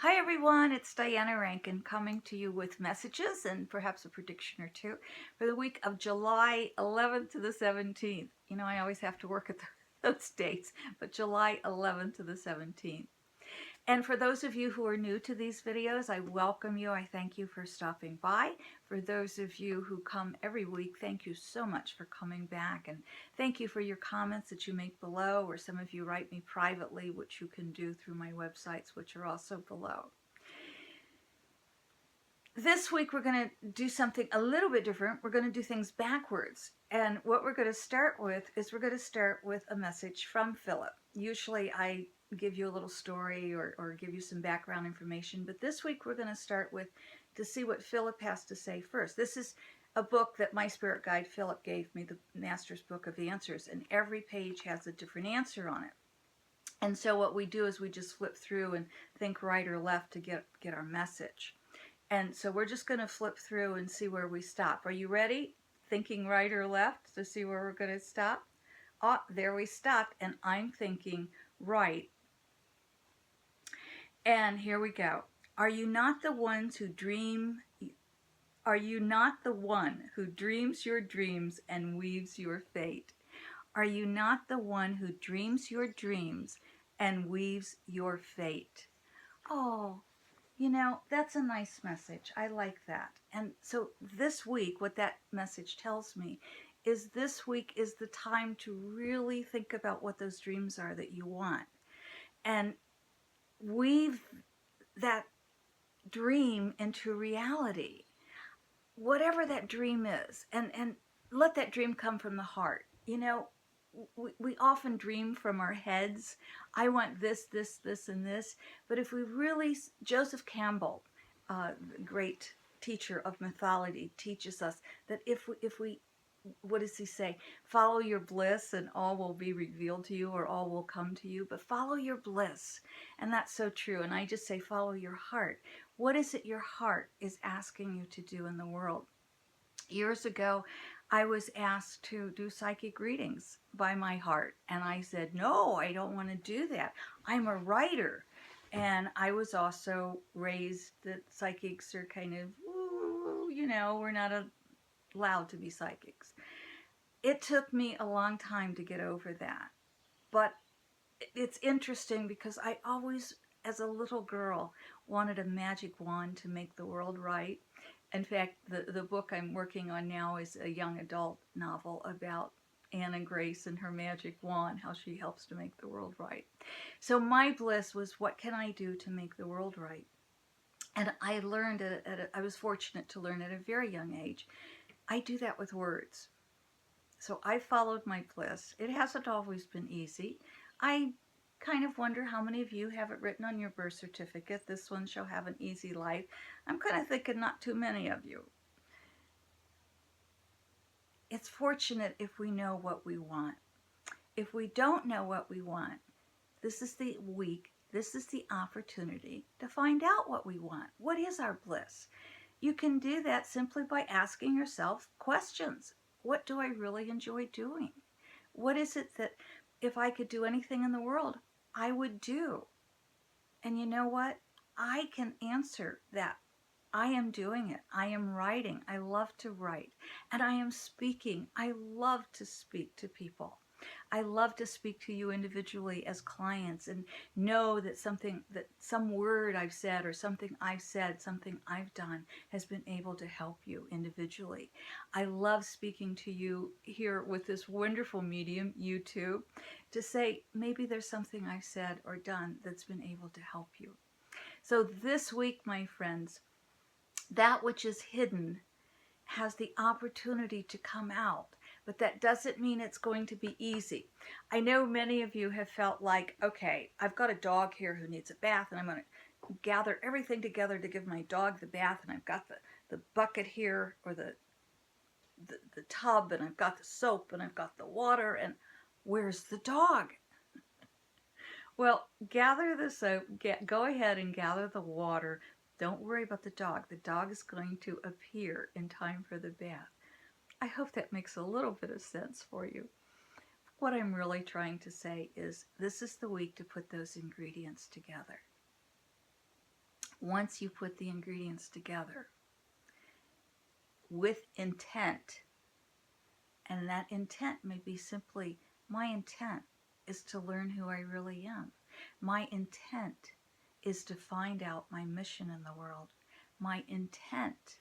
Hi everyone, it's Diana Rankin coming to you with messages and perhaps a prediction or two for the week of July 11th to the 17th. You know, I always have to work at those dates, but July 11th to the 17th. And for those of you who are new to these videos, I welcome you. I thank you for stopping by. For those of you who come every week, thank you so much for coming back. And thank you for your comments that you make below, or some of you write me privately, which you can do through my websites, which are also below. This week we're going to do something a little bit different. We're going to do things backwards. And what we're going to start with is we're going to start with a message from Philip. Usually I give you a little story or give you some background information, but this week we're going to start with to see what Philip has to say first. This is a book that my spirit guide Philip gave me, the Master's Book of Answers, and every page has a different answer on it. And so what we do is we just flip through and think right or left to get our message. And so we're just going to flip through and see where we stop. Are you ready? Thinking right or left to see where we're going to stop? Oh, there we stopped, and I'm thinking right. And here we go. Are you not the ones who dream? Are you not the one who dreams your dreams and weaves your fate? Are you not the one who dreams your dreams and weaves your fate? Oh, you know, that's a nice message. I like that. And so this week, what that message tells me is this week is the time to really think about what those dreams are that you want. And weave that dream into reality, whatever that dream is. And let that dream come from the heart. You know, we often dream from our heads. I want this, this, this, and this. But if we really, Joseph Campbell, great teacher of mythology, teaches us that if we, what does he say? Follow your bliss and all will be revealed to you, or all will come to you. But follow your bliss. And that's so true. And I just say follow your heart. What is it your heart is asking you to do in the world? Years ago, I was asked to do psychic readings by my heart. And I said, no, I don't want to do that. I'm a writer. And I was also raised that psychics are kind of, ooh, you know, we're not allowed to be psychics. It took me a long time to get over that. But it's interesting because I always, as a little girl, wanted a magic wand to make the world right. In fact, the book I'm working on now is a young adult novel about Anna Grace and her magic wand, how she helps to make the world right. So my bliss was, what can I do to make the world right? And I learned, I was fortunate to learn at a very young age, I do that with words. So I followed my bliss. It hasn't always been easy. I kind of wonder how many of you have it written on your birth certificate, this one shall have an easy life. I'm kind of thinking not too many of you. It's fortunate if we know what we want. If we don't know what we want, this is the week, this is the opportunity to find out what we want. What is our bliss? You can do that simply by asking yourself questions. What do I really enjoy doing? What is it that if I could do anything in the world, I would do? And you know what? I can answer that. I am doing it. I am writing. I love to write. And I am speaking. I love to speak to people. I love to speak to you individually as clients and know that some word I've said or something I've said, something I've done has been able to help you individually. I love speaking to you here with this wonderful medium, YouTube, to say maybe there's something I've said or done that's been able to help you. So this week, my friends, that which is hidden has the opportunity to come out, but that doesn't mean it's going to be easy. I know many of you have felt like, okay, I've got a dog here who needs a bath, and I'm going to gather everything together to give my dog the bath, and I've got the bucket here, or the tub, and I've got the soap, and I've got the water, and where's the dog? Well, gather the soap, go ahead and gather the water. Don't worry about the dog. The dog is going to appear in time for the bath. I hope that makes a little bit of sense for you. What I'm really trying to say is this is the week to put those ingredients together. once you put the ingredients together with intent, and that intent may be simply, my intent is to learn who I really am. My intent is to find out my mission in the world. My intent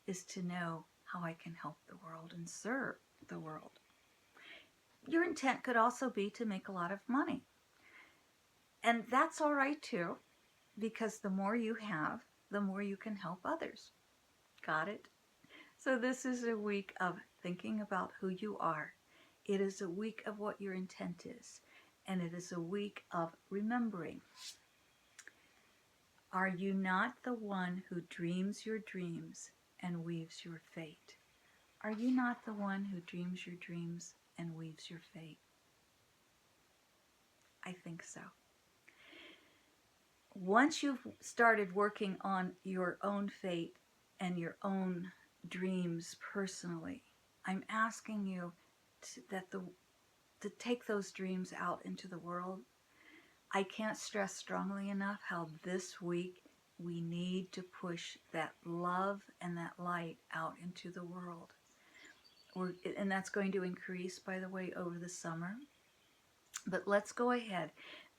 is to know how I can help the world and serve the world. Your intent could also be to make a lot of money. And that's all right too, because the more you have, the more you can help others. Got it? So this is a week of thinking about who you are. It is a week of what your intent is. And it is a week of remembering. Are you not the one who dreams your dreams and weaves your fate? Are you not the one who dreams your dreams and weaves your fate? I think so. Once you've started working on your own fate and your own dreams personally, I'm asking you to take those dreams out into the world. I can't stress strongly enough how this week we need to push that love and that light out into the world. And that's going to increase, by the way, over the summer. But let's go ahead.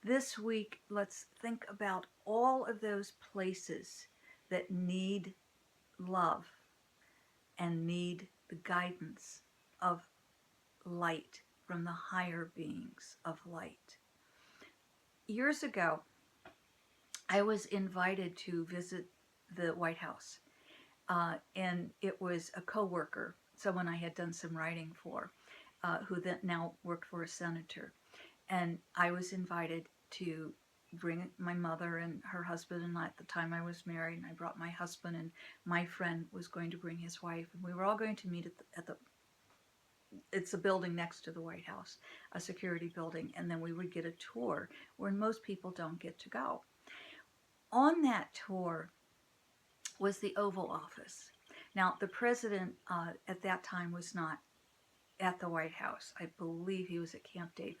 This week, let's think about all of those places that need love and need the guidance of light from the higher beings of light. Years ago, I was invited to visit the White House, and it was a co-worker, someone I had done some writing for, who then now worked for a senator. And I was invited to bring my mother and her husband, and at the time I was married, and I brought my husband, and my friend was going to bring his wife, and we were all going to meet it's a building next to the White House, a security building, and then we would get a tour where most people don't get to go. On that tour was the Oval Office. Now, the president at that time was not at the White House. I believe he was at Camp David.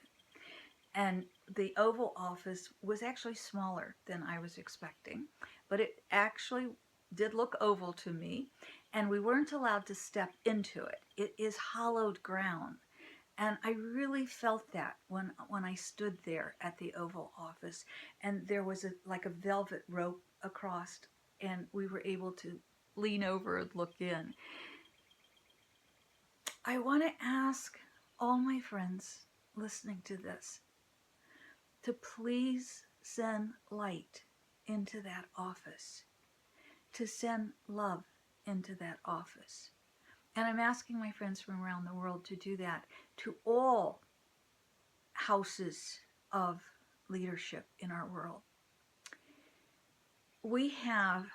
And the Oval Office was actually smaller than I was expecting, but it actually did look oval to me, and we weren't allowed to step into it. It is hollowed ground, and I really felt that when I stood there at the Oval Office, and there was like a velvet rope across, and we were able to lean over and look in. I want to ask all my friends listening to this to please send light into that office, to send love into that office. And I'm asking my friends from around the world to do that to all houses of leadership in our world. We have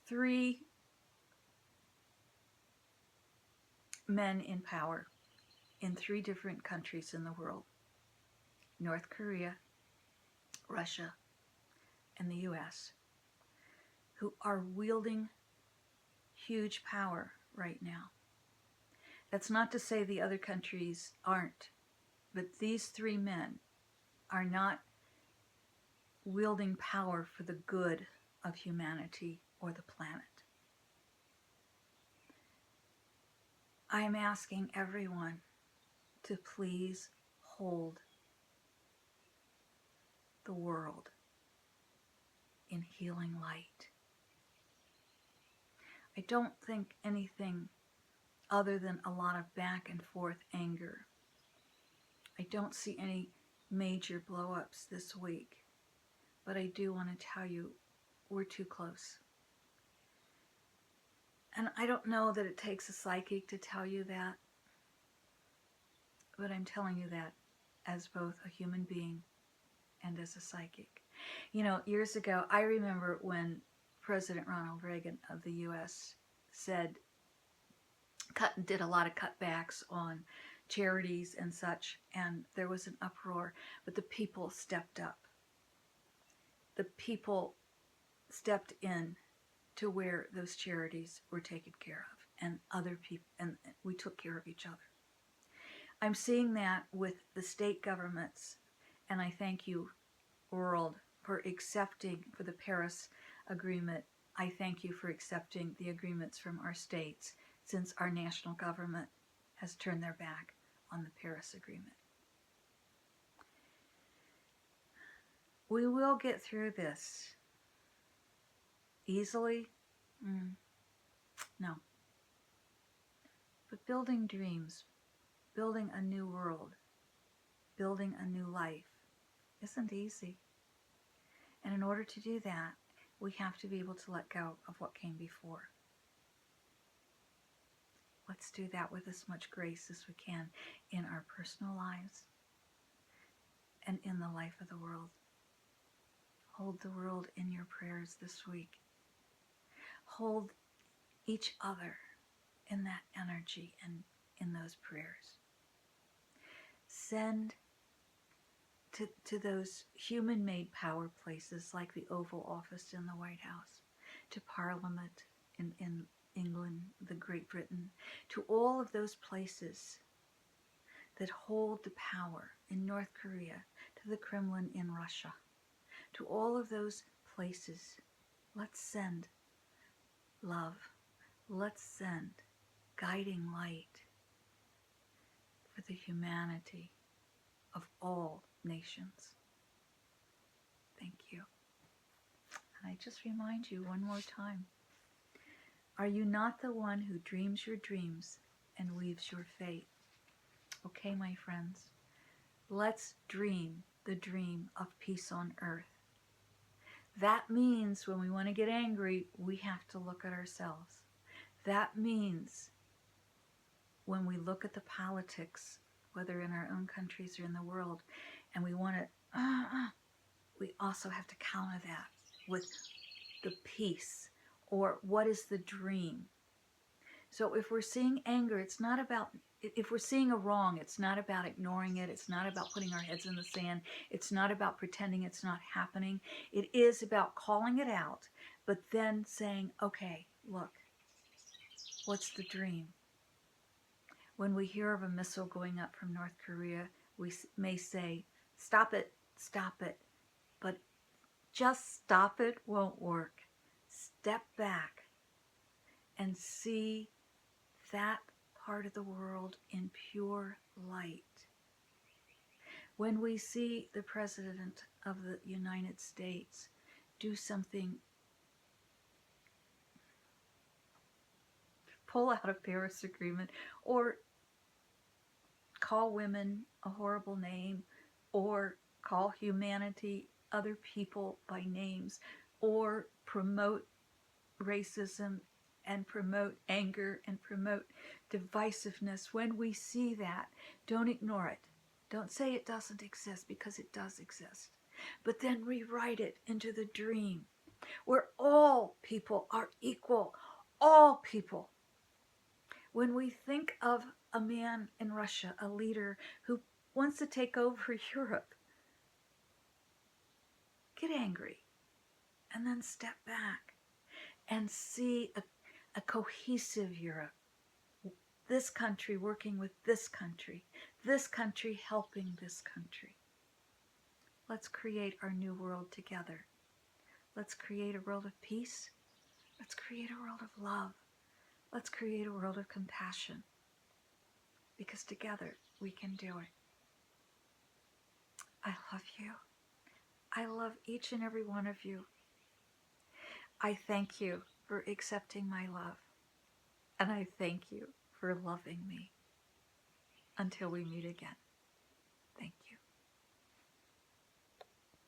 3 men in power in 3 different countries in the world: North Korea, Russia, and the US, who are wielding huge power right now. That's not to say the other countries aren't, but these 3 men are not wielding power for the good of humanity or the planet. I'm asking everyone to please hold the world in healing light. I don't think anything other than a lot of back and forth anger. I don't see any major blow-ups this week, but I do want to tell you we're too close. And I don't know that it takes a psychic to tell you that, but I'm telling you that as both a human being and as a psychic. You know, years ago, I remember when President Ronald Reagan of the U.S. did a lot of cutbacks on charities and such, and there was an uproar, but the people stepped up. The people stepped in to where those charities were taken care of, and other people, and we took care of each other. I'm seeing that with the state governments, and I thank you, world, for accepting for the Paris Agreement. I thank you for accepting the agreements from our states, since our national government has turned their back on the Paris Agreement. We will get through this. Easily? No. But building dreams, building a new world, building a new life isn't easy. And in order to do that, we have to be able to let go of what came before. Let's do that with as much grace as we can in our personal lives and in the life of the world. Hold the world in your prayers this week. Hold each other in that energy and in those prayers. Send to those human-made power places like the Oval Office in the White House, to Parliament in England, the Great Britain, to all of those places that hold the power in North Korea, to the Kremlin in Russia, to all of those places. Let's send love. Let's send guiding light for the humanity of all nations. Thank you. And I just remind you one more time, are you not the one who dreams your dreams and weaves your fate? Okay, my friends, let's dream the dream of peace on earth. That means when we want to get angry, we have to look at ourselves. That means when we look at the politics, whether in our own countries or in the world, and we want to, we also have to counter that with the peace, or what is the dream. So if we're seeing anger, it's not about, if we're seeing a wrong, it's not about ignoring it. It's not about putting our heads in the sand. It's not about pretending it's not happening. It is about calling it out, but then saying, okay, look, what's the dream? When we hear of a missile going up from North Korea, we may say, stop it, but just stop it won't work. Step back and see that part of the world in pure light. When we see the President of the United States do something, pull out a Paris Agreement, or call women a horrible name, or call humanity, other people by names, or promote racism and promote anger and promote divisiveness. When we see that, don't ignore it. Don't say it doesn't exist, because it does exist. But then rewrite it into the dream where all people are equal. All people. When we think of a man in Russia, a leader who wants to take over Europe, get angry and then step back and see a cohesive Europe. This country working with this country helping this country. Let's create our new world together. Let's create a world of peace. Let's create a world of love. Let's create a world of compassion. Because together we can do it. I love you. I love each and every one of you. I thank you for accepting my love. And I thank you for loving me. Until we meet again.